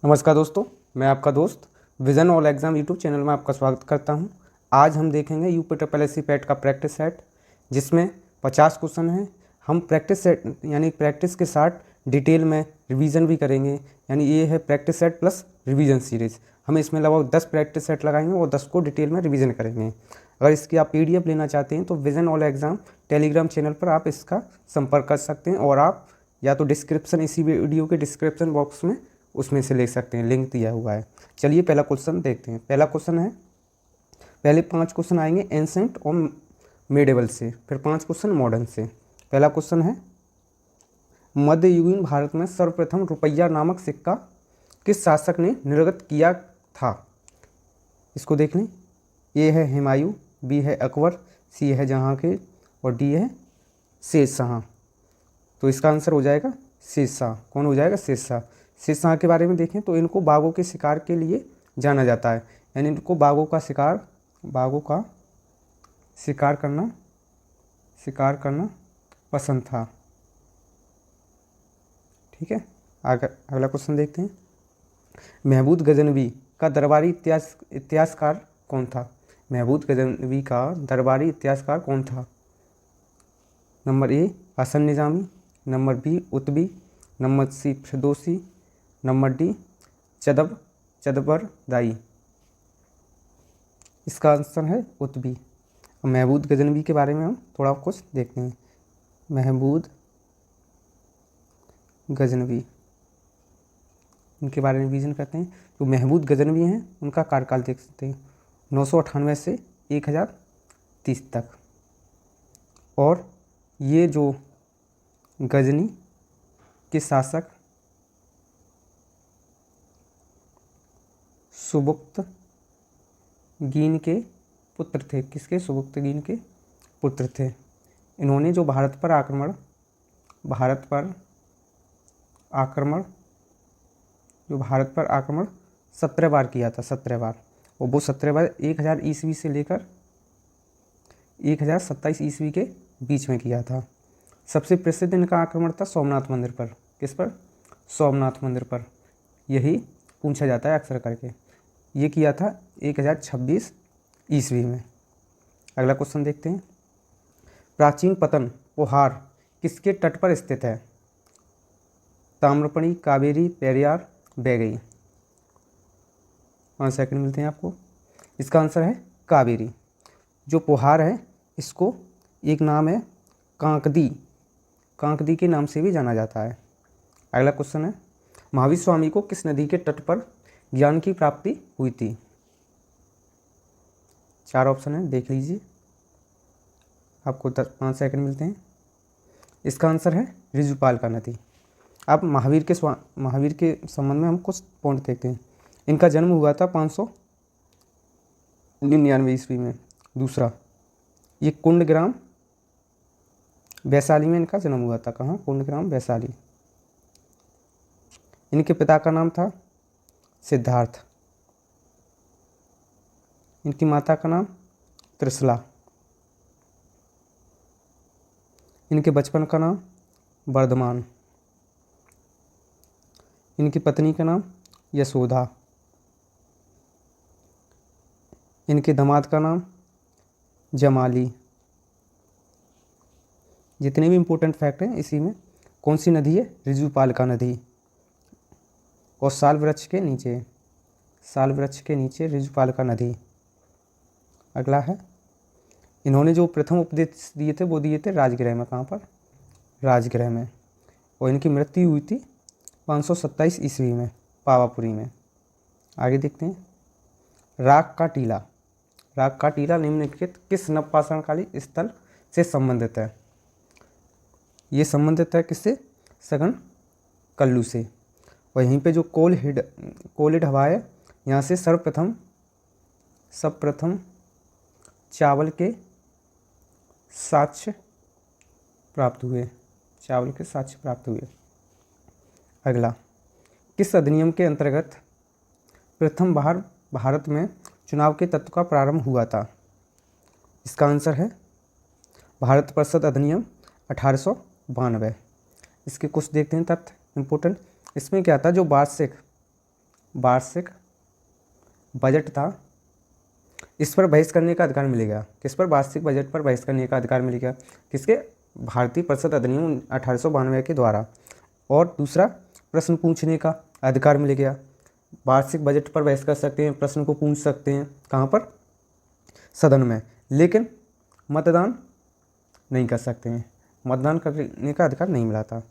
नमस्कार दोस्तों, मैं आपका दोस्त vision all exam YouTube channel में आपका स्वागत करता हूं। आज हम देखेंगे यूपीएससी पैट का प्रैक्टिस सेट, जिसमें 50 क्वेश्चन हैं। हम प्रैक्टिस सेट यानी प्रैक्टिस के साथ डिटेल में रिवीजन भी करेंगे। यानी ये है practice set plus revision series. हम इसमें लगभग 10 प्रैक्टिस सेट लगाएंगे और 10 को डिटेल में रिवीजन करेंगे। अगर इसकी आप PDF लेना चाहते हैं तो vision all exam Telegram channel पर आप इसका संपर्क कर सकते हैं, और आप या तो डिस्क्रिप्शन, इसी वीडियो के डिस्क्रिप्शन बॉक्स में उसमें से ले सकते हैं, लिंक दिया हुआ है। चलिए पहला क्वेश्चन देखते हैं। पहला क्वेश्चन है, पहले 5 क्वेश्चन आएंगे एंसेंट और मेडिवल से, फिर 5 क्वेश्चन मॉडर्न से। पहला क्वेश्चन है, मध्ययुगीन भारत में सर्वप्रथम रुपया नामक सिक्का किस शासक ने निर्गत किया था? इसको देख लें। ए है हुमायूं, बी है अकबर, सी है जहांगीर और डी है शेरशाह। तो इसका आंसर हो जाएगा शेरशाह। कौन हो जाएगा? शेरशाह। शेरशाह के बारे में देखें तो इनको बाघों के शिकार के लिए जाना जाता है। यानी इनको बाघों का शिकार करना पसंद था। ठीक है, अगला क्वेश्चन देखते हैं। महमूद गजनवी का दरबारी इतिहासकार कौन था? महमूद गजनवी का दरबारी इतिहासकार कौन था? Number A Hasan Nizami, number B Utbi, number C Firdausi, number D Chand Bardai. इसका आंसर है उतबी। महमूद गजनवी के बारे में हम थोड़ा कुछ देखते हैं। महमूद गजनवी, इनके बारे में विजन करते हैं। जो महमूद गजनवी हैं उनका कार्यकाल देख सकते हैं, 998 से 1030 तक। और ये जो गजनी के शासक सुबुक्तगीन के पुत्र थे। किसके? सुबुक्तगीन के पुत्र थे। इन्होंने जो भारत पर आक्रमण 17 बार किया था, 17 बार। और वो 17 बार 1000 ईस्वी से लेकर 1027 ईस्वी के बीच में किया था। सबसे प्रसिद्ध इनका आक्रमण था सोमनाथ मंदिर पर। किस पर? सोमनाथ मंदिर पर। यही पूछा जाता है अक्सर करके। ये किया था 1026 ईस्वी में। अगला क्वेश्चन देखते हैं। प्राचीन पतन पोहार किसके तट पर स्थित है? ताम्रपर्णी, कावेरी, पेरियार, बैगई। 5 सेकंड मिलते हैं आपको। इसका आंसर है कावेरी। जो पोहार है इसको एक नाम है कांकदी के नाम से भी जाना जाता है। अगला क्वेश्चन है, महावीर स्वामी को किस नदी के तट पर ज्ञान की प्राप्ति हुई थी? 4 ऑप्शन है, देख लीजिए। आपको 5 सेकंड मिलते हैं। इसका आंसर है ऋजुपाल नदी। अब महावीर के संबंध में हम कुछ पॉइंट देखते हैं। इनका जन्म हुआ था 599 ईस्वी में। दूसरा, ये कुंडग्राम वैशाली में इनका जन्म हुआ था। कहाँ? कुंडग्राम वैशाली। इनके पिता का नाम था सिद्धार्थ। इनकी माता का नाम त्रिशला। इनके बचपन का नाम वर्धमान। इनकी पत्नी का नाम यशोदा। इनके दामाद का नाम जमाली। जितने भी इम्पोर्टेंट फैक्ट हैं इसी में। कौन सी नदी है? ऋजुपालिका नदी। और साल वृक्ष के नीचे ऋजुपालिका नदी। अगला है, इन्होंने जो प्रथम उपदेश दिए थे वो दिए थे राजगृह में। कहाँ पर? राजगृह में। और इनकी मृत्यु हुई थी 527 ईस्वी में पावापुरी में। आगे देखते हैं। राग का टीला निम्नलिखित किस नवपाषाणकालीन स्थल से संबंधित है? ये संबंधित है किससे? सघन कल्लू से। और यहीं पे जो कोलिड हवा है, यहाँ से सर्वप्रथम चावल के साक्ष्य प्राप्त हुए। अगला, किस अधिनियम के अंतर्गत प्रथम बार भारत में चुनाव के तत्व का प्रारंभ हुआ था? इसका आंसर है भारत परिषद अधिनियम 1892। इसके कुछ देखते हैं तथ्य इम्पोर्टेंट। इसमें क्या था, जो वार्षिक वार्षिक बजट था, इस पर बहस करने का अधिकार मिलेगा। किस पर? वार्षिक बजट पर बहस करने का अधिकार मिलेगा। किसके? भारतीय परिषद अधिनियम 1892 के द्वारा। और दूसरा, प्रश्न पूछने का अधिकार मिलेगा। वार्षिक बजट पर बहस कर सकते हैं, प्रश्न को पूछ सकते हैं। कहाँ पर? सदन में। लेकिन मतदान नहीं कर सकते हैं, मतदान करने का अधिकार नहीं मिला था।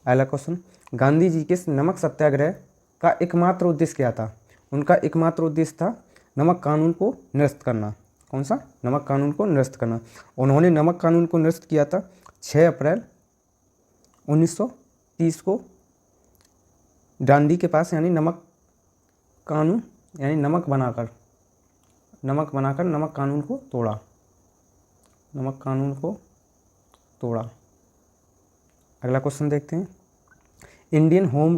अगला क्वेश्चन, गांधी जी के नमक सत्याग्रह का एकमात्र उद्देश्य क्या था? उनका एकमात्र उद्देश्य था नमक कानून को निरस्त करना। कौन सा? नमक कानून को निरस्त करना। उन्होंने नमक कानून को निरस्त किया था 6 अप्रैल 1930 को डांडी के पास, यानी नमक कानून, यानी नमक बनाकर नमक कानून को तोड़ा। नमक कानून को तोड़ा। अगला क्वेश्चन देखते हैं, इंडियन होम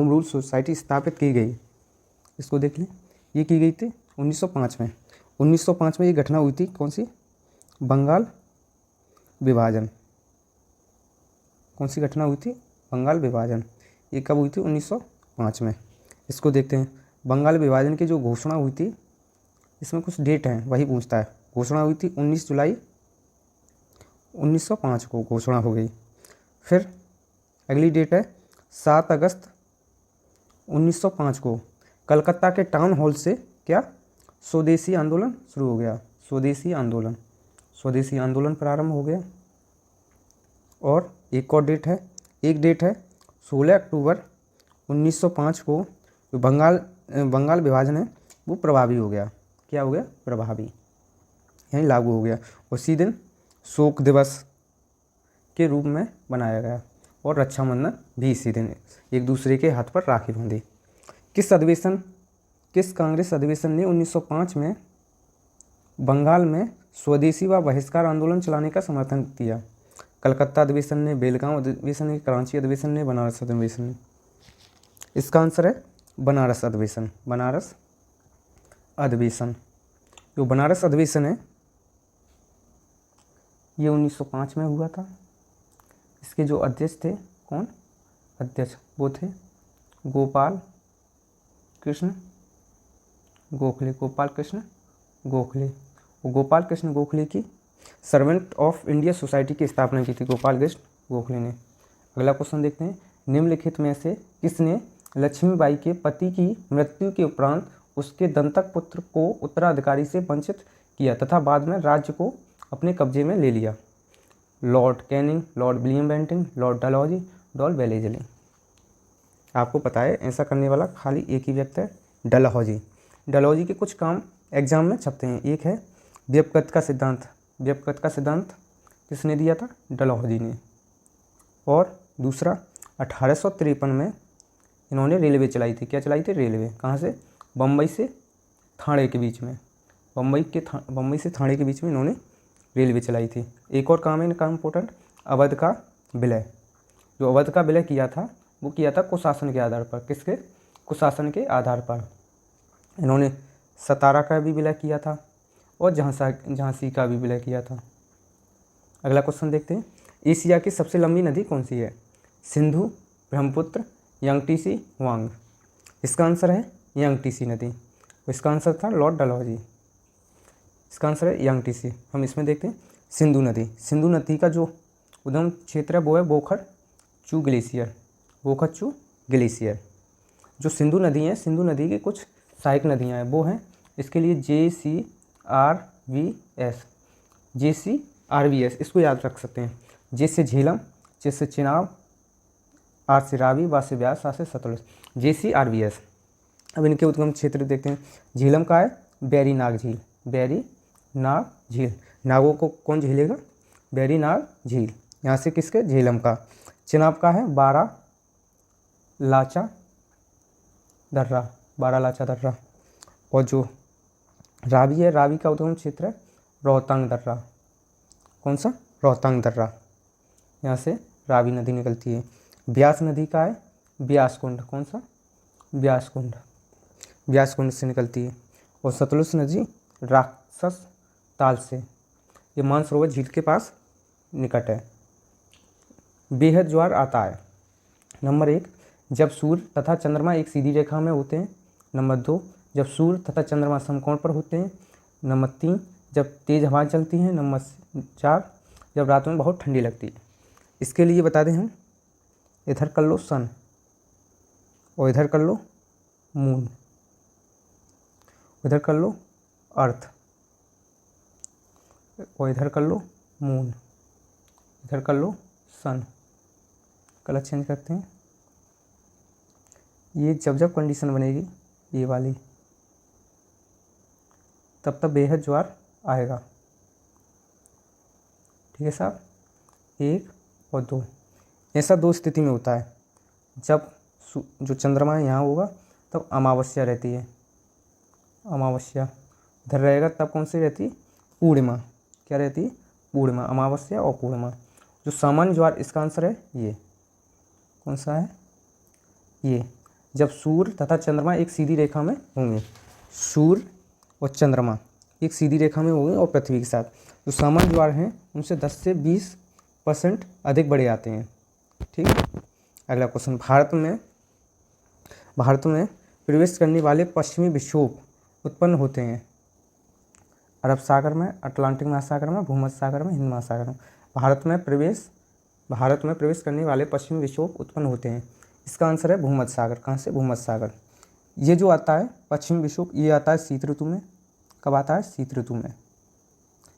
रूल सोसाइटी स्थापित की गई। इसको देख लें, ये की गई थी 1905 में। 1905 में ये घटना हुई थी। कौन सी? बंगाल विभाजन। कौन सी घटना हुई थी? बंगाल विभाजन। ये कब हुई थी? 1905 में। इसको देखते हैं, बंगाल विभाजन की जो घोषणा हुई थी, इसमें कुछ डेट हैं, वही पूछता है। घोषणा हुई थी 19 जुलाई 1905 को घोषणा हो गई। फिर अगली डेट है 7 अगस्त 1905 को कलकत्ता के टाउन हॉल से क्या? स्वदेशी आंदोलन शुरू हो गया। स्वदेशी आंदोलन प्रारंभ हो गया। और एक और डेट है, 16 अक्टूबर 1905 को जो बंगाल विभाजन है वो प्रभावी हो गया। क्या हो गया? प्रभावी, यानी लागू हो गया। उसी दिन शोक दिवस के रूप में बनाया गया और रक्षाबंधन भी इसी दिन, एक दूसरे के हाथ पर राखी बांधी। किस कांग्रेस अधिवेशन ने 1905 में बंगाल में स्वदेशी व बहिष्कार आंदोलन चलाने का समर्थन किया? कलकत्ता अधिवेशन ने, बेलगांव अधिवेशन ने, कराची अधिवेशन ने, बनारस अधिवेशन ने। इसका आंसर है बनारस अधिवेशन। जो बनारस अधिवेशन है ये 1905 में हुआ था। इसके जो अध्यक्ष थे, कौन अध्यक्ष? वो थे गोपाल कृष्ण गोखले। गोपाल कृष्ण गोखले की सर्वेंट ऑफ इंडिया सोसाइटी की स्थापना की थी गोपाल कृष्ण गोखले ने। अगला क्वेश्चन देखते हैं, निम्नलिखित में से किसने लक्ष्मीबाई के पति की मृत्यु के उपरांत उसके दंतक पुत्र को उत्तराधिकारी से वंचित किया तथा बाद में राज्य को अपने कब्जे में ले लिया? Lord Canning, Lord William Bentinck, Lord Dalhousie, Lord Wellesley. आपको पता है ऐसा करने वाला खाली एक ही व्यक्ति है, डलहौजी। डलहौजी के कुछ काम एग्जाम में छपते हैं। एक है व्युत्पत्ति का सिद्धांत किसने दिया था? डलहौजी ने। और दूसरा 1853 में इन्होंने रेलवे चलाई थी। क्या चलाई थी? रेलवे। कहाँ से? बम्बई से थाने के बीच में। बम्बई से थाने के बीच में इन्होंने रेलवे चलाई थी। एक और काम है इनका इम्पोर्टेंट, अवध का विलय। जो अवध का विलय किया था वो किया था कुशासन के आधार पर। किसके? कुशासन के आधार पर। इन्होंने सतारा का भी विलय किया था और झांसी का भी विलय किया था। अगला क्वेश्चन देखते हैं, एशिया की सबसे लंबी नदी कौन सी है? सिंधु, ब्रह्मपुत्र, यांगटीसी, वांग। इसका आंसर है यांगटीसी नदी। इसका आंसर था लॉर्ड डलहौजी। इसका आंसर है यांगटीसी। हम इसमें देखते हैं सिंधु नदी का जो उद्गम क्षेत्र है वो है बोखर-चू ग्लेशियर। जो सिंधु नदी है, सिंधु नदी की कुछ सहायक नदियाँ हैं, वो हैं इसके लिए JCRVS, इसको याद रख सकते हैं। जे से झेलम, चे से चिनाब, आर से रावी, वा से व्यास, सा से सतलुज। JCRVS। अब इनके उद्गम क्षेत्र देखते हैं। झेलम का है बैरी नाग झील। नागों को कौन झेलेगा? बैरी नाग झील। यहाँ से किसके? झेलम का। चिनाब का है बारह लाचा दर्रा। और जो रावी है, रावी का उद्गम क्षेत्र है रोहतांग दर्रा। कौन सा? रोहतांग दर्रा। यहाँ से रावी नदी निकलती है। ब्यास नदी का है ब्यासकुंड। कौन सा? ब्यासकुंड से निकलती है। और सतलुज नदी राक्षस ताल से, ये मानसरोवर झील के पास निकट है। बेहद ज्वार आता है। नंबर 1, जब सूर्य तथा चंद्रमा एक सीधी रेखा में होते हैं। नंबर 2, जब सूर्य तथा चंद्रमा समकोण पर होते हैं। नंबर 3, जब तेज़ हवाएं चलती हैं। नंबर 4, जब रात में बहुत ठंडी लगती है। इसके लिए बता दें हम, इधर कर लो सन और इधर कर लो मून, इधर कर लो अर्थ और इधर कर लो मून, इधर कर लो सन। कलर चेंज करते हैं। ये जब जब कंडीशन बनेगी ये वाली, तब तब बेहद ज्वार आएगा। ठीक है साहब, 1 और 2, ऐसा 2 स्थिति में होता है। जब जो चंद्रमा यहाँ होगा तब अमावस्या रहती है, अमावस्या इधर रहेगा तब कौन सी रहती है, पूर्णिमा। क्या रहती है, पूर्णिमा, अमावस्या और पूर्णिमा। जो सामान्य ज्वार, इसका आंसर है ये, कौन सा है, ये, जब सूर्य तथा चंद्रमा एक सीधी रेखा में होंगे। सूर्य और चंद्रमा एक सीधी रेखा में होंगे और पृथ्वी के साथ जो सामान्य ज्वार हैं उनसे 10 से 20% अधिक बड़े आते हैं। ठीक है। अगला क्वेश्चन, भारत में प्रवेश करने वाले पश्चिमी विक्षोभ उत्पन्न होते हैं अरब सागर में, अटलांटिक महासागर में, भूमध्य सागर में, हिंद महासागर में। भारत में प्रवेश करने वाले पश्चिमी विक्षोभ उत्पन्न होते हैं। इसका आंसर है भूमध्य सागर। कहाँ से, भूमध्य सागर। ये जो आता है पश्चिमी विक्षोभ, ये आता है शीत ऋतु में। कब आता है, शीत ऋतु में।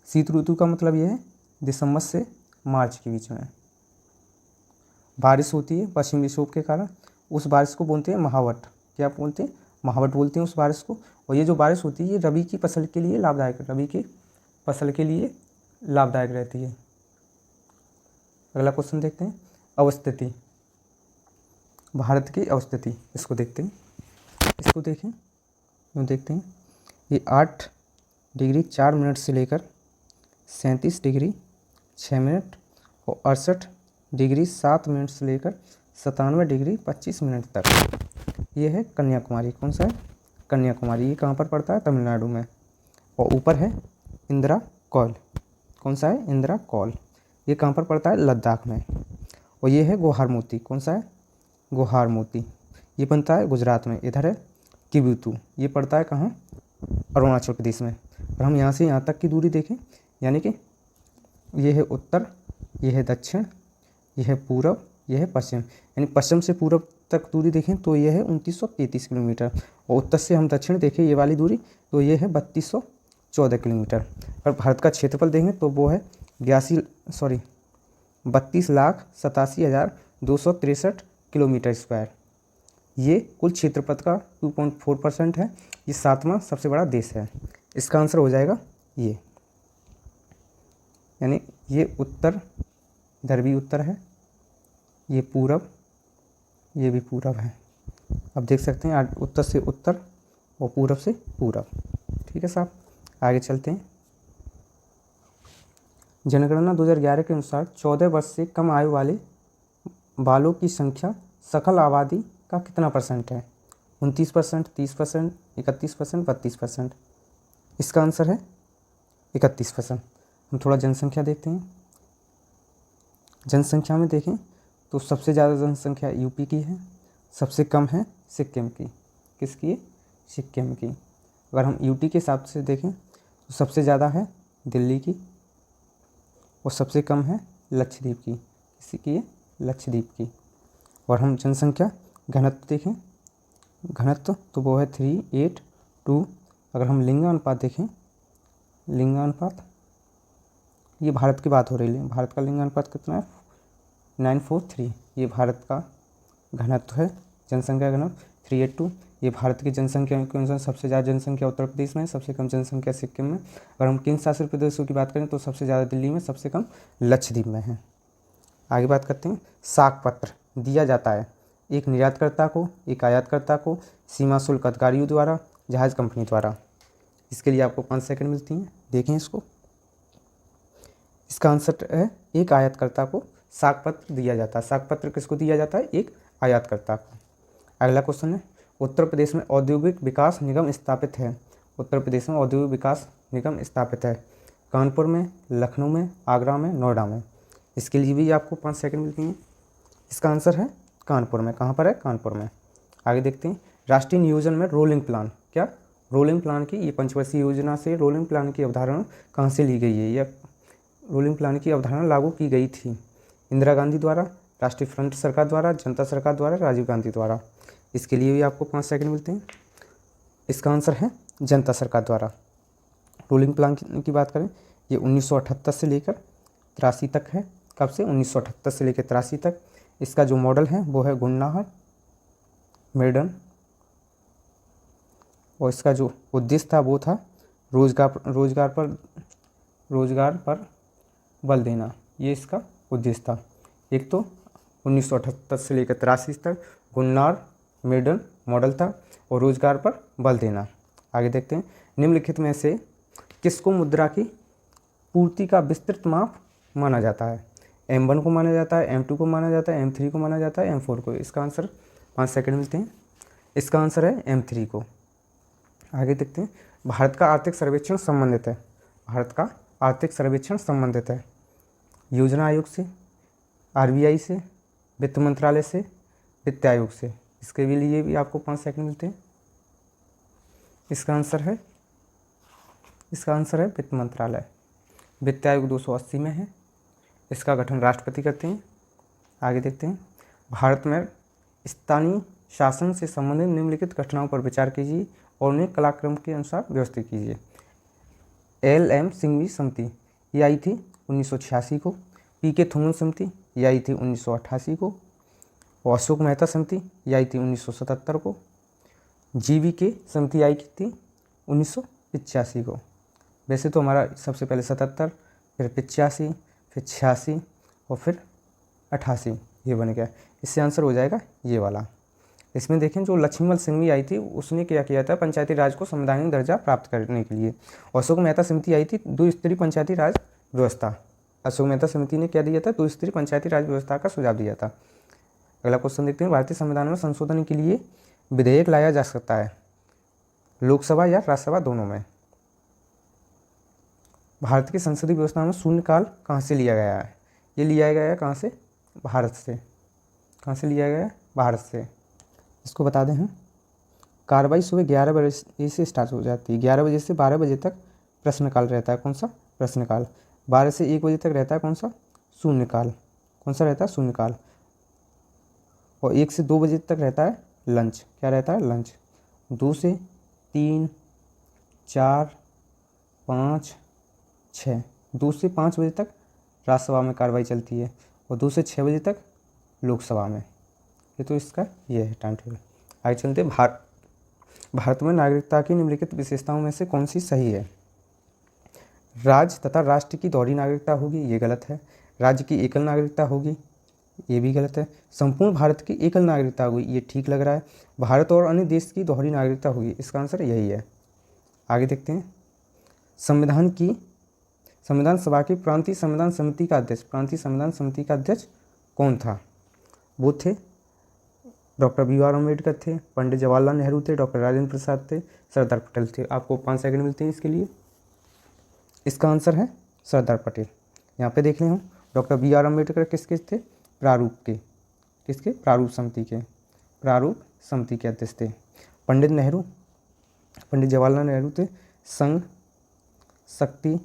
शीत ऋतु का मतलब ये है दिसंबर से मार्च के बीच में बारिश होती है पश्चिमी विक्षोभ के कारण। उस बारिश को बोलते हैं महावट। क्या बोलते हैं, महावट बोलते हैं उस बारिश को। और ये जो बारिश होती है ये रबी की फसल के लिए लाभदायक, रबी की फसल के लिए लाभदायक रहती है। अगला क्वेश्चन देखते हैं, अवस्थिति, भारत की अवस्थिति। इसको देखते हैं, इसको देखें, यूँ देखते हैं। ये 8 डिग्री 4 मिनट से लेकर 37 डिग्री 6 मिनट और 68 डिग्री 7 मिनट से लेकर 97 डिग्री 25 मिनट तक। ये है कन्याकुमारी। कौन सा है, कन्याकुमारी। ये कहाँ पर पड़ता है, तमिलनाडु में। और ऊपर है इंदिरा कौल। कौन सा है, इंदिरा कौल। ये कहाँ पर पड़ता है, लद्दाख में। और ये है गोहार मोती। कौन सा है, गोहार मोती। ये बनता है गुजरात में। इधर है किबुतु, ये पड़ता है कहाँ, अरुणाचल प्रदेश में। और हम यहाँ से यहाँ तक की दूरी देखें, यानी कि ये है उत्तर, ये है दक्षिण, ये है पूरब, ये है पश्चिम। यानी पश्चिम से पूरब तक दूरी देखें तो ये है 2933 किलोमीटर। और उत्तर से हम दक्षिण देखें ये वाली दूरी तो ये है 3214 किलोमीटर। और भारत का क्षेत्रफल देखें तो वो है 32,87,263 किलोमीटर स्क्वायर। ये कुल क्षेत्रफल का 2.4% है। ये 7वां सबसे बड़ा देश है। इसका आंसर हो जाएगा ये, यानी ये उत्तर, इधर भी उत्तर है, ये पूरब, ये भी पूरब है। अब देख सकते हैं उत्तर से उत्तर और पूरब से पूरब। ठीक है साहब, आगे चलते हैं। जनगणना 2011 के अनुसार 14 वर्ष से कम आयु वाले बालों की संख्या सकल आबादी का कितना % है, 29%, 30%, 31%, 32%। इसका आंसर है 31%। हम थोड़ा जनसंख्या देखते हैं। जनसंख्या में देखें तो सबसे ज़्यादा जनसंख्या यूपी की है, सबसे कम है सिक्किम की। किसकी है, सिक्किम की। अगर हम यूटी के हिसाब से देखें तो सबसे ज़्यादा है दिल्ली की और सबसे कम है लक्षद्वीप की। किसी की है, लक्षद्वीप की। और हम जनसंख्या घनत्व देखें, घनत्व तो वो है 3:8:2। अगर हम लिंगानुपात देखें, लिंगानुपात, ये भारत की बात हो रही है, भारत का लिंगानुपात कितना है, 9:4:3। ये भारत का घनत्व है, जनसंख्या घनत्व 3:8:2। ये भारत की जनसंख्या के अनुसार सबसे ज़्यादा जनसंख्या उत्तर प्रदेश में है, सबसे कम जनसंख्या सिक्किम में। अगर हम केंद्र शासित प्रदेशों की बात करें तो सबसे ज़्यादा दिल्ली में, सबसे कम लक्षद्वीप में है। आगे बात करते हैं, साख पत्र दिया जाता है एक निर्यातकर्ता को, एक आयातकर्ता को, सीमा शुल्क अधिकारियों द्वारा, जहाज़ कंपनी द्वारा। इसके लिए आपको 5 सेकंड मिलती हैं, देखें इसको। इसका आंसर है एक आयातकर्ता को साख पत्र दिया जाता है। साख पत्र किसको दिया जाता है, एक आयातकर्ता को। अगला क्वेश्चन है, उत्तर प्रदेश में औद्योगिक विकास निगम स्थापित है। उत्तर प्रदेश में औद्योगिक विकास निगम स्थापित है कानपुर में, लखनऊ में, आगरा में, नोएडा में। इसके लिए भी आपको 5 सेकंड मिलती हैं। इसका आंसर है कानपुर में। कहाँ पर है? कानपुर में। आगे देखते हैं, राष्ट्रीय नियोजन में रोलिंग प्लान। क्या? रोलिंग प्लान की, ये पंचवर्षीय योजना से रोलिंग प्लान की अवधारणा कहाँ से ली गई है? या रोलिंग प्लान की अवधारणा लागू की गई थी इंदिरा गांधी द्वारा, राष्ट्रीय फ्रंट सरकार द्वारा, जनता सरकार द्वारा, राजीव गांधी द्वारा। इसके लिए भी आपको 5 सेकंड मिलते हैं। इसका आंसर है जनता सरकार द्वारा। रोलिंग प्लान की बात करें, ये 1978 से लेकर 83 तक है। कब से? 1978 से लेकर 83 तक। इसका जो मॉडल है वो है गुन्नाहर मेडन, और इसका जो उद्देश्य था वो था रोजगार पर बल देना। ये इसका उद्देश्य था। एक तो 1978 से लेकर 83 तक गुन्नार मेडन मॉडल था, और रोजगार पर बल देना। आगे देखते हैं, निम्नलिखित में से किसको मुद्रा की पूर्ति का विस्तृत माप माना जाता है? M1 को माना जाता है, M2 को माना जाता है, M3 को माना जाता है, M4 को। इसका आंसर 5 सेकंड मिलते हैं। इसका आंसर है M3 को। आगे देखते हैं, भारत का आर्थिक सर्वेक्षण संबंधित है। भारत का आर्थिक सर्वेक्षण संबंधित है योजना आयोग से, RBI से, वित्त मंत्रालय से, वित्त आयोग से। इसके लिए भी आपको 5 सेकंड मिलते हैं। इसका आंसर है वित्त मंत्रालय। वित्त आयोग 280 में है। इसका गठन राष्ट्रपति करते हैं। आगे देखते हैं, भारत में स्थानीय शासन से संबंधित निम्नलिखित घटनाओं पर विचार कीजिए और उन्हें कलाक्रम के अनुसार व्यवस्थित कीजिए। LM सिंघवी समिति, ये आई थी 1986 को। PK थुमन समिति, ये आई थी 1988 को। और अशोक मेहता समिति, ये आई थी 1977 को। GVK समिति आई थी 1985 को। वैसे तो हमारा सबसे पहले 77, फिर 85, फिर 86 और फिर 88 ये बन गया। इससे आंसर हो जाएगा ये वाला। इसमें देखें, जो लक्ष्मीमल सिंघवी आई थी उसने क्या किया था? पंचायती राज को संवैधानिक दर्जा प्राप्त करने के लिए। अशोक मेहता समिति आई थी 2 स्तरीय पंचायती राज व्यवस्था। अशोक मेहता समिति ने क्या दिया था? 2 स्तरीय पंचायती राज व्यवस्था का सुझाव दिया था। अगला क्वेश्चन देखते हैं, भारतीय संविधान में संशोधन के लिए विधेयक लाया जा सकता है लोकसभा या राज्यसभा, दोनों में। भारत की संसदीय व्यवस्था में शून्यकाल कहाँ से लिया गया है? ये लिया गया है कहाँ से? भारत से। कहाँ से लिया गया है? भारत से। इसको बता दें हम, कार्रवाई सुबह 11 बजे से स्टार्ट हो जाती है। 11 बजे से 12 बजे तक प्रश्नकाल रहता है। कौन सा? प्रश्नकाल। 12 से 1 बजे तक रहता है कौन सा? शून्यकाल। कौन सा रहता है? शून्यकाल। और 1 से 2 बजे तक रहता है लंच। क्या रहता है? लंच। 2 से 3, 4, 5, 6, 2 से 5 बजे तक राज्यसभा में कार्रवाई चलती है, और 2 से 6 बजे तक लोकसभा में। ये तो इसका ये है टाइम टेबल। आगे चलते, भारत में नागरिकता की निम्नलिखित विशेषताओं में से कौन सी सही है? राज्य तथा राष्ट्र की दोहरी नागरिकता होगी, ये गलत है। राज्य की एकल नागरिकता होगी, ये भी गलत है। संपूर्ण भारत की एकल नागरिकता होगी, ये ठीक लग रहा है। भारत और अन्य देश की दोहरी नागरिकता होगी, इसका आंसर यही है। आगे देखते हैं, संविधान सभा की प्रांतीय संविधान समिति का अध्यक्ष कौन था? वो थे डॉक्टर BR अम्बेडकर थे, पंडित जवाहरलाल नेहरू थे, डॉक्टर राजेंद्र प्रसाद थे, सरदार पटेल थे। आपको 5 सेकंड मिलते हैं इसके लिए। इसका आंसर है सरदार पटेल। यहाँ पे देख लें हम, डॉक्टर BR अम्बेडकर किसके थे? प्रारूप के। किसके? प्रारूप समिति के अध्यक्ष थे। पंडित जवाहरलाल नेहरू थे संघ शक्ति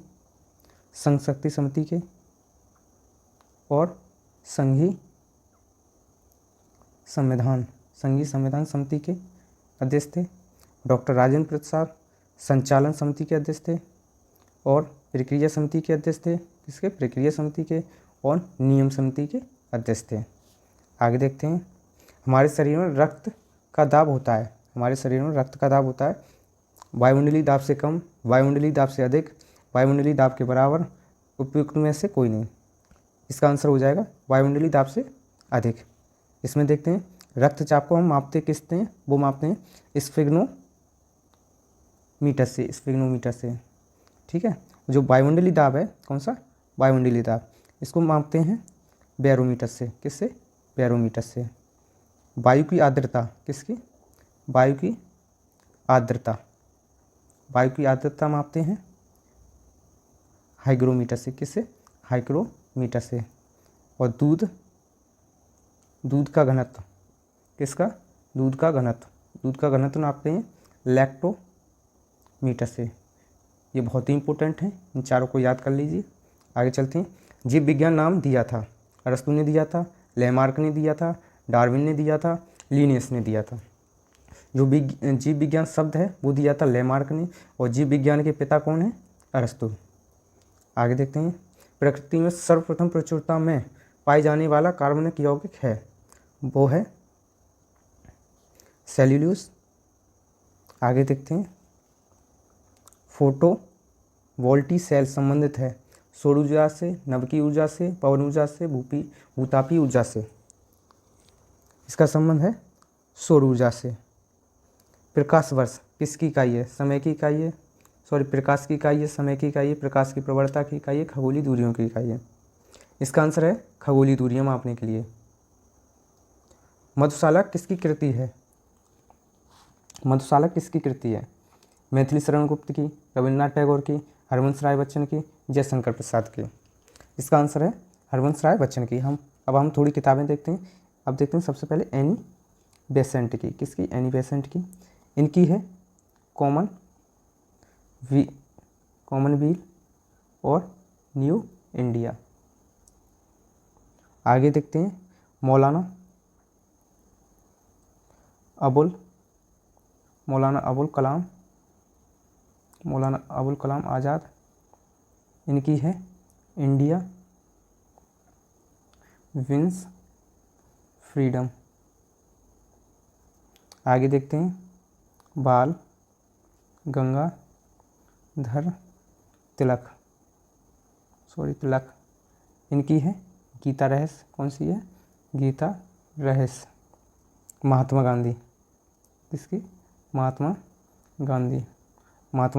समिति के और संघीय संविधान समिति के अध्यक्ष थे। डॉक्टर राजेंद्र प्रसाद संचालन समिति के अध्यक्ष थे और प्रक्रिया समिति के अध्यक्ष थे। किसके? प्रक्रिया समिति के और नियम समिति के अध्यक्ष थे। आगे देखते हैं, हमारे शरीर में रक्त का दाब होता है वायुमंडलीय दाब से कम, वायुमंडलीय दाब से अधिक, वायुमंडलीय दाब के बराबर, उपयुक्त में से कोई नहीं। इसका आंसर हो जाएगा वायुमंडलीय दाब से अधिक। इसमें देखते हैं, रक्तचाप को हम मापते किससे हैं? वो मापते हैं स्फिग्नोमीटर से। ठीक है। जो वायुमंडलीय दाब है, कौन सा? वायुमंडलीय दाब, इसको मापते हैं बैरोमीटर से। किससे? बैरोमीटर से। वायु की आर्द्रता, किसकी? वायु की आर्द्रता मापते हैं हाइग्रोमीटर से। किससे? हाइग्रोमीटर से। और दूध का घनत्व किसका? दूध का घनत्व। दूध का घनत्व नापते हैं लैक्टोमीटर से। ये बहुत ही इंपॉर्टेंट है, इन चारों को याद कर लीजिए। आगे चलते हैं। जीव विज्ञान नाम दिया था, अरस्तु ने दिया था, लेमार्क ने दिया था, डार्विन ने दिया था, लिनियस ने दिया था। जो जीव विज्ञान शब्द है वो दिया था लेमार्क ने, और जीव विज्ञान के पिता कौन है? अरस्तु। आगे देखते हैं। प्रकृति में सर्वप्रथम प्रचुरता में पाए जाने वाला कार्बनिक यौगिक है, वो है सेल्यूलोज। आगे देखते हैं। फोटो वोल्टी सेल संबंधित है सौर ऊर्जा से, नवकी ऊर्जा से, पवन ऊर्जा से, भूतापीय ऊर्जा से। इसका संबंध है सौर ऊर्जा से। प्रकाश वर्ष किसकी इकाई है? समय की इकाई है, प्रकाश की इकाई है, समय की इकाई है, प्रकाश की प्रवणता की इकाई है, खगोलीय दूरियों की इकाई है। इसका आंसर है खगोलीय दूरियां मापने के लिए। मधुशाला किसकी कृति है? मधुशाला किसकी कृति है? मैथिली शरण गुप्त की, रविन्द्रनाथ टैगोर की, हरवंश राय बच्चन की, जयशंकर प्रसाद की। इसका आंसर है हरवंश राय बच्चन की। हम थोड़ी किताबें देखते हैं। अब देखते हैं सबसे पहले एनी बेसेंट की। किसकी? एनी बेसेंट की। इनकी है कॉमनवील और न्यू इंडिया। आगे देखते हैं। मौलाना अबुल कलाम आज़ाद। इनकी है इंडिया विंस फ्रीडम। आगे देखते हैं। बाल गंगाधर तिलक। इनकी है गीता रहस्य। कौन सी है? गीता रहस्य। महात्मा गांधी। किसकी? महात्मा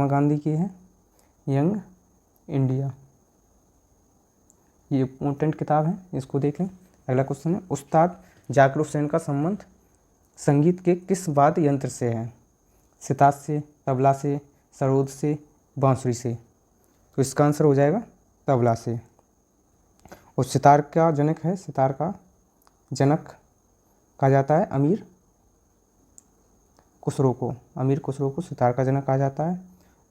गांधी की है यंग इंडिया। ये इम्पोर्टेंट किताब है, इसको देख लें। अगला क्वेश्चन है। उस्ताद जाकिर हुसैन का संबंध संगीत के किस वाद्य यंत्र से है? सितार से, तबला से, सरोद से, बांसुरी से। तो इसका आंसर हो जाएगा तबला से। और सितार का जनक कहा जाता है अमीर खुसरो को सितार का जनक कहा जाता है।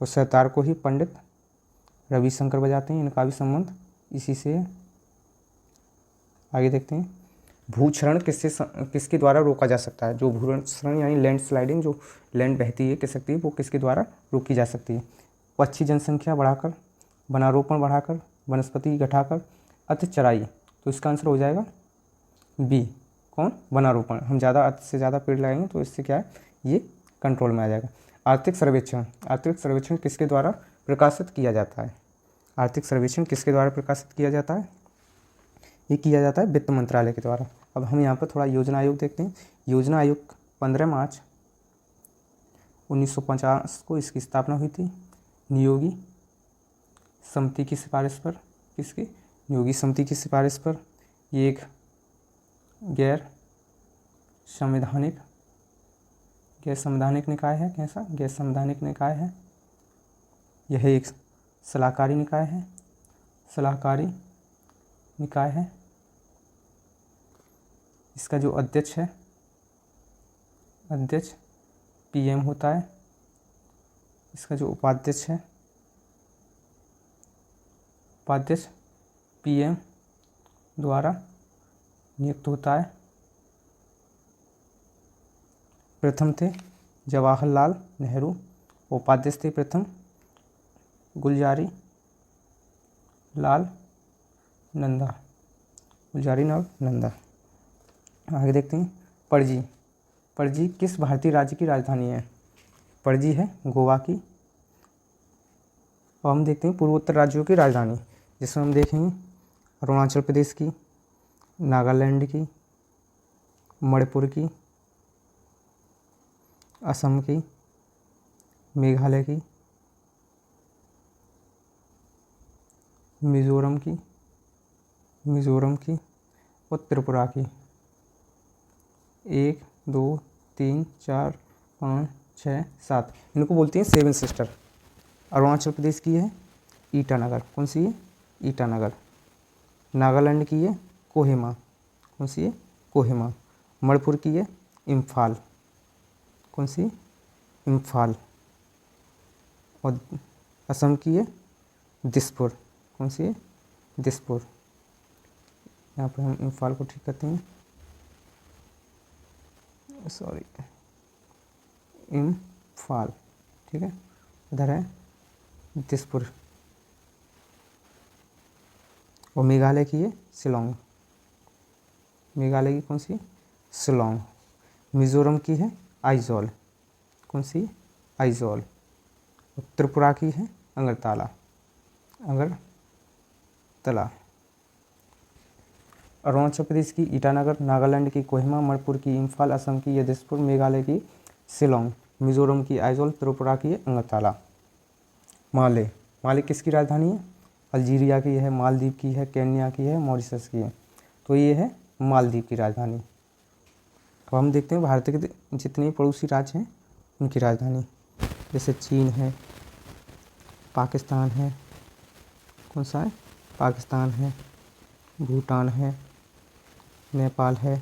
और सितार को ही पंडित रविशंकर बजाते हैं। इनका भी संबंध इसी से है। आगे देखते हैं। भूक्षरण किसके द्वारा रोका जा सकता है? जो भूक्षरण यानी लैंड स्लाइडिंग, जो लैंड बहती है किस सकती है, वो किसके द्वारा रोकी जा सकती है? अच्छी जनसंख्या बढ़ाकर, वनारोपण बढ़ाकर, वनस्पति घटाकर, अति चराई। तो इसका आंसर हो जाएगा बी। कौन? वनारोपण। हम ज़्यादा से ज़्यादा पेड़ लगाएंगे तो इससे क्या है, ये कंट्रोल में आ जाएगा। आर्थिक सर्वेक्षण किसके द्वारा प्रकाशित किया जाता है? आर्थिक सर्वेक्षण किसके द्वारा प्रकाशित किया जाता है? ये किया जाता है वित्त मंत्रालय के द्वारा। अब हम यहाँ पर थोड़ा योजना आयोग देखते हैं। योजना आयोग 15 मार्च 1950 को इसकी स्थापना हुई थी नियोगी समिति की सिफारिश पर। किसकी? नियोगी समिति की सिफारिश पर। ये एक गैर संवैधानिक निकाय है। कैसा? गैर संवैधानिक निकाय है। यह एक सलाहकारी निकाय है। इसका जो अध्यक्ष पीएम होता है। इसका जो उपाध्यक्ष पीएम द्वारा नियुक्त होता है। प्रथम थे जवाहरलाल नेहरू, उपाध्यक्ष थे प्रथम गुलजारी लाल नंदा। आगे देखते हैं। पणजी किस भारतीय राज्य की राजधानी है? पणजी है गोवा की। और हम देखते हैं पूर्वोत्तर राज्यों की राजधानी, जिसमें हम देखेंगे अरुणाचल प्रदेश की, नागालैंड की, मणिपुर की, असम की, मेघालय की, मिजोरम की और त्रिपुरा की। 1 2 3 4 5 6 7 इनको बोलते हैं 7 सिस्टर। अरुणाचल प्रदेश की है ईटानगर। कौन सी है? ईटानगर। नागालैंड की है कोहिमा। कौन सी है? कोहिमा। मणिपुर की है इम्फाल, कौन सी, इम्फाल। और असम की है दिसपुर, कौन सी है, दिसपुर। यहाँ पे हम इम्फाल को ठीक करते हैं, सॉरी, इम्फाल, ठीक है। इधर है दिसपुर। और मेघालय की है शिलोंग, मेघालय की कौन सी, शिलोंग। मिज़ोरम की है आइजॉल, कौन सी, आइजॉल। और त्रिपुरा की है अगरतला, अगरतला। अरुणाचल प्रदेश की ईटानगर, नागालैंड की कोहिमा, मणिपुर की इम्फाल, असम की दिसपुर, मेघालय की शिलोंग, मिज़ोरम की आइजॉल, त्रिपुरा की अगरतला। माले, माले किसकी राजधानी है, अल्जीरिया की है, मालदीव की है, केन्या की है, मॉरिशस की है। तो ये है मालदीव की राजधानी। अब हम देखते हैं भारत के जितने पड़ोसी राज्य हैं उनकी राजधानी। जैसे चीन है, पाकिस्तान है, कौन सा है, पाकिस्तान है, भूटान है, नेपाल है,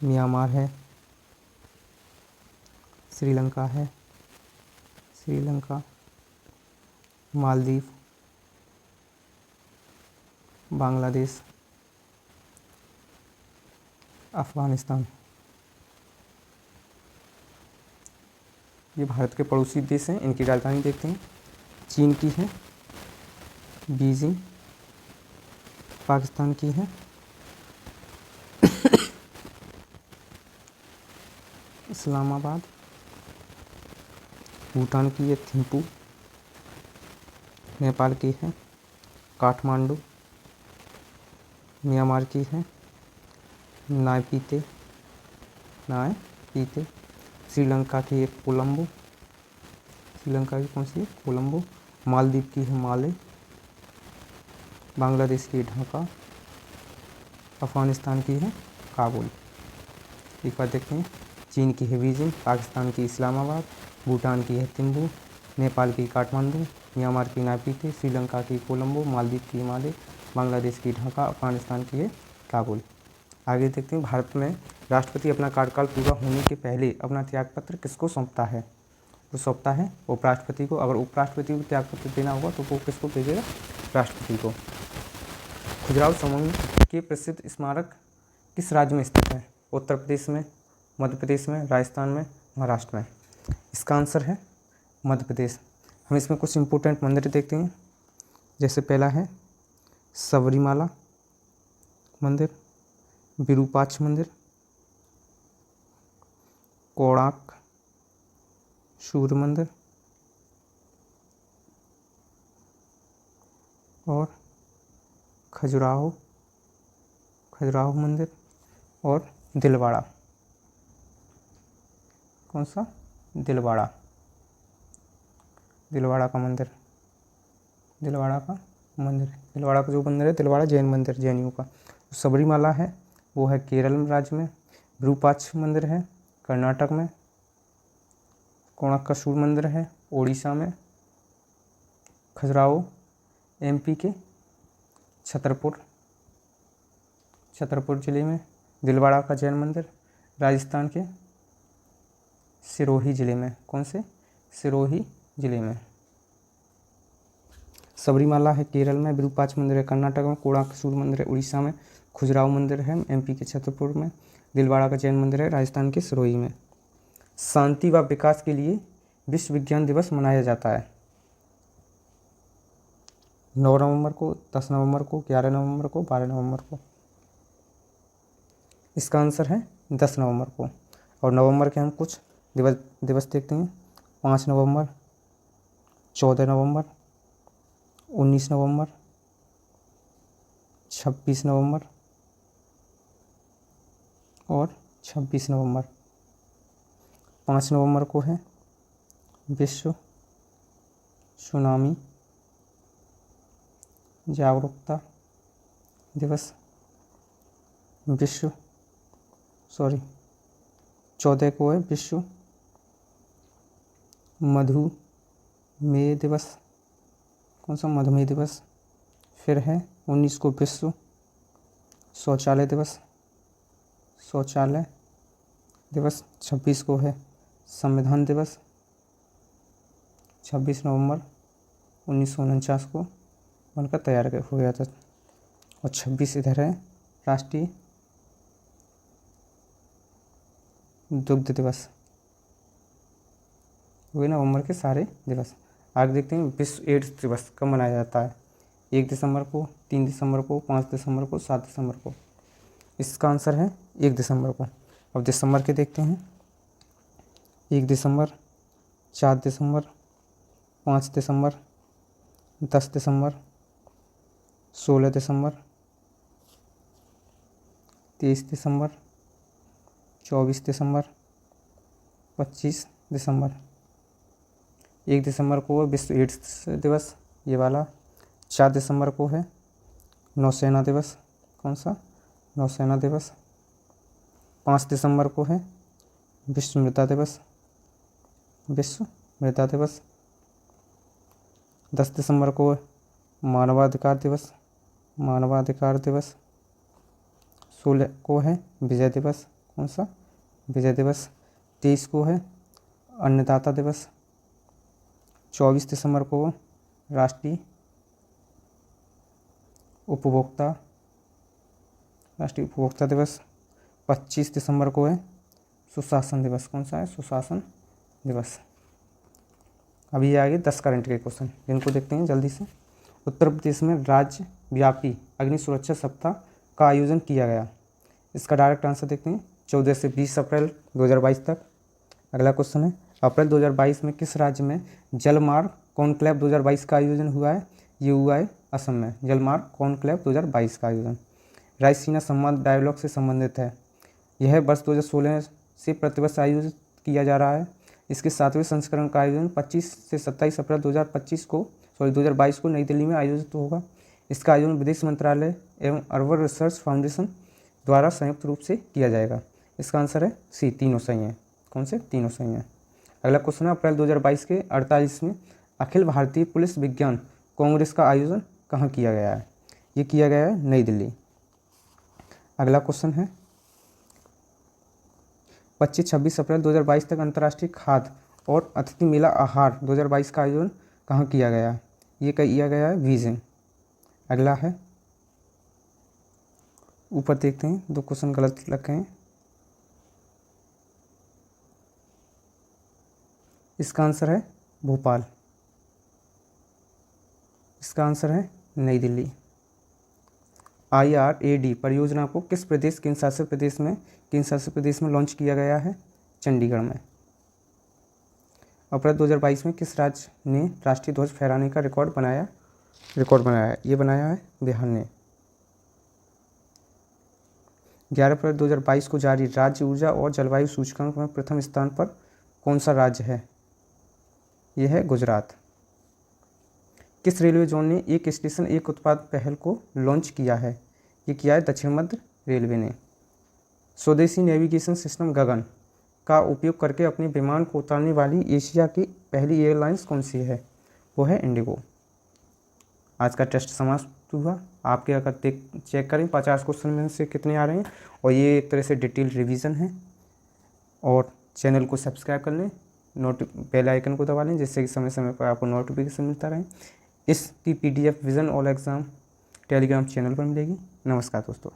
म्यांमार है, श्रीलंका है, श्रीलंका, मालदीव, बांग्लादेश, अफ़गानिस्तान। ये भारत के पड़ोसी देश हैं, इनकी राजधानी देखते हैं। चीन की है बीजिंग, पाकिस्तान की है इस्लामाबाद, भूटान की है थिम्पू, नेपाल की है काठमांडू, म्यांमार की है नायपीते, श्रीलंका की है कोलंबो, श्रीलंका की कौन सी है, कोलंबो। मालदीव की है माले, बांग्लादेश की ढाका, अफ़गानिस्तान की है काबुल। एक बार देखते हैं, चीन की है बीजिंग, पाकिस्तान की इस्लामाबाद, भूटान की है थिम्पू, नेपाल की काठमांडू, म्यांमार की नायपीते, श्रीलंका की कोलंबो, मालदीव की माले, बांग्लादेश की ढाका, अफ़गानिस्तान की है काबुल। आगे देखते हैं, भारत में राष्ट्रपति अपना कार्यकाल पूरा होने के पहले अपना त्यागपत्र किसको सौंपता है। वो सौंपता है उपराष्ट्रपति को। अगर उपराष्ट्रपति को त्यागपत्र देना होगा तो वो किसको भेजेगा, राष्ट्रपति को। खजुराहो समूह के प्रसिद्ध स्मारक किस राज्य में स्थित है, उत्तर प्रदेश में, मध्य प्रदेश में, राजस्थान में, महाराष्ट्र में। इसका आंसर है मध्य प्रदेश। हम इसमें कुछ इम्पोर्टेंट मंदिर देखते हैं। जैसे पहला है सबरीमाला मंदिर, विरूपाक्ष मंदिर, कोणार्क सूर्य मंदिर और खजुराहो मंदिर और दिलवाड़ा, कौन सा, दिलवाड़ा का मंदिर, दिलवाड़ा का जो मंदिर है दिलवाड़ा जैन मंदिर, जैनियों का। सबरीमाला है वो है केरल राज्य में, विरूपाक्ष मंदिर है कर्नाटक में, कोणार्क सूर्य मंदिर है ओडिशा में, खजुराहो एमपी के छतरपुर जिले में, दिलवाड़ा का जैन मंदिर राजस्थान के सिरोही जिले में, कौन से, सिरोही जिले में। सबरीमाला है केरल में, विरूपाक्ष मंदिर है कर्नाटक में, कोणार्क सूर्य मंदिर है उड़ीसा में, खजुराहो मंदिर है एमपी के छतरपुर में, दिलवाड़ा का जैन मंदिर है राजस्थान के सिरोही में। शांति व विकास के लिए विश्व विज्ञान दिवस मनाया जाता है 9 नवंबर को, 10 नवंबर को, 11 नवंबर को, 12 नवंबर को। इसका आंसर है 10 नवंबर को। और नवंबर के हम कुछ दिवस देखते हैं। 5 नवंबर, 14 नवंबर, 19 नवंबर, 26 नवंबर और 26 नवंबर। 5 नवंबर को है विश्व सुनामी जागरूकता दिवस, 14 को है विश्व मधुमेह दिवस, कौन सा, मधुमेह दिवस। फिर है 19 को विश्व शौचालय दिवस, शौचालय दिवस, 26 को है संविधान दिवस, 26 नवंबर 1949 को बनकर तैयार हो गया था। और 26 इधर है राष्ट्रीय दुग्ध दिवस, वही नवंबर के सारे दिवस। आगे देखते हैं विश्व एड्स दिवस कब मनाया जाता है। 1 दिसंबर को, 3 दिसंबर को, 5 दिसंबर को, 7 दिसंबर को। इसका आंसर है 1 दिसंबर को। अब दिसंबर के देखते हैं। 1 दिसंबर, 4 दिसंबर, 5 दिसंबर, 10 दिसंबर, 16 दिसंबर, 23 दिसंबर, 24 दिसंबर, 25 दिसंबर। 1 दिसंबर को विश्व एड्स दिवस, ये वाला। 4 दिसंबर को है नौसेना दिवस। कौन सा? नौसेना दिवस। 5 दिसंबर को है विश्व मृदा दिवस, विश्व मृदा दिवस। 10 दिसंबर को मानवाधिकार दिवस, मानवाधिकार दिवस। 16 को है विजय दिवस। कौन सा? विजय दिवस। 23 को है अन्नदाता दिवस। 24 दिसंबर को राष्ट्रीय उपभोक्ता दिवस। 25 दिसंबर को है सुशासन दिवस। कौन सा है? सुशासन दिवस। अभी आगे 10 करंट के क्वेश्चन, जिनको देखते हैं जल्दी से। उत्तर प्रदेश में राज्य व्यापी अग्नि सुरक्षा सप्ताह का आयोजन किया गया। इसका डायरेक्ट आंसर देखते हैं। 14 से 20 अप्रैल 2022 तक। अगला क्वेश्चन है, अप्रैल 2022 में किस राज्य में जलमार्ग कॉन्क्लेव 2022 का आयोजन हुआ है? ये हुआ है असम में। जलमार्ग कॉन्क्लेव 2022 का आयोजन रायसीना संवाद डायलॉग से संबंधित है। यह वर्ष 2016 से प्रतिवर्ष आयोजित किया जा रहा है। इसके 7वें संस्करण का आयोजन 25 से 27 अप्रैल 2022 को नई दिल्ली में आयोजित होगा। इसका आयोजन विदेश मंत्रालय एवं अर्बन रिसर्च फाउंडेशन द्वारा संयुक्त रूप से किया जाएगा। इसका आंसर है सी, तीनों सही हैं। कौन से? तीनों सही हैं। अगला क्वेश्चन है, अप्रैल 2022 के 48वें अखिल भारतीय पुलिस विज्ञान कांग्रेस का आयोजन कहाँ किया गया है? ये किया गया है नई दिल्ली। अगला क्वेश्चन है, 25-26 अप्रैल 2022 तक अंतर्राष्ट्रीय खाद्य और अतिथि मेला आहार 2022 का आयोजन कहाँ किया गया? ये किया गया है बीजिंग। अगला है, ऊपर देखते हैं, 2 क्वेश्चन गलत रखे हैं। इसका आंसर है भोपाल। इसका आंसर है नई दिल्ली। IRAD परियोजना को किस प्रदेश केंद्र शासित प्रदेश में लॉन्च किया गया है? चंडीगढ़ में। अप्रैल 2022 में किस राज्य ने राष्ट्रीय ध्वज फहराने का रिकॉर्ड बनाया है? ये बनाया है बिहार ने। 11 अप्रैल 2022 को जारी राज्य ऊर्जा और जलवायु सूचकांक में प्रथम स्थान पर कौन सा राज्य है? यह है गुजरात। किस रेलवे जोन ने एक स्टेशन एक उत्पाद पहल को लॉन्च किया है? ये किया है दक्षिण मध्य रेलवे ने। स्वदेशी नेविगेशन सिस्टम गगन का उपयोग करके अपने विमान को उतारने वाली एशिया की पहली एयरलाइंस कौन सी है? वो है इंडिगो। आज का टेस्ट समाप्त हुआ। आपके अगर चेक करें 50 क्वेश्चन में से कितने आ रहे हैं, और ये एक तरह से डिटेल रिवीजन है। और चैनल को सब्सक्राइब कर लें, बेल आइकन को दबा लें, जिससे कि समय समय पर आपको नोटिफिकेशन मिलता रहे। इसकी PDF vision all exam Telegram channel पर मिलेगी। नमस्कार दोस्तों।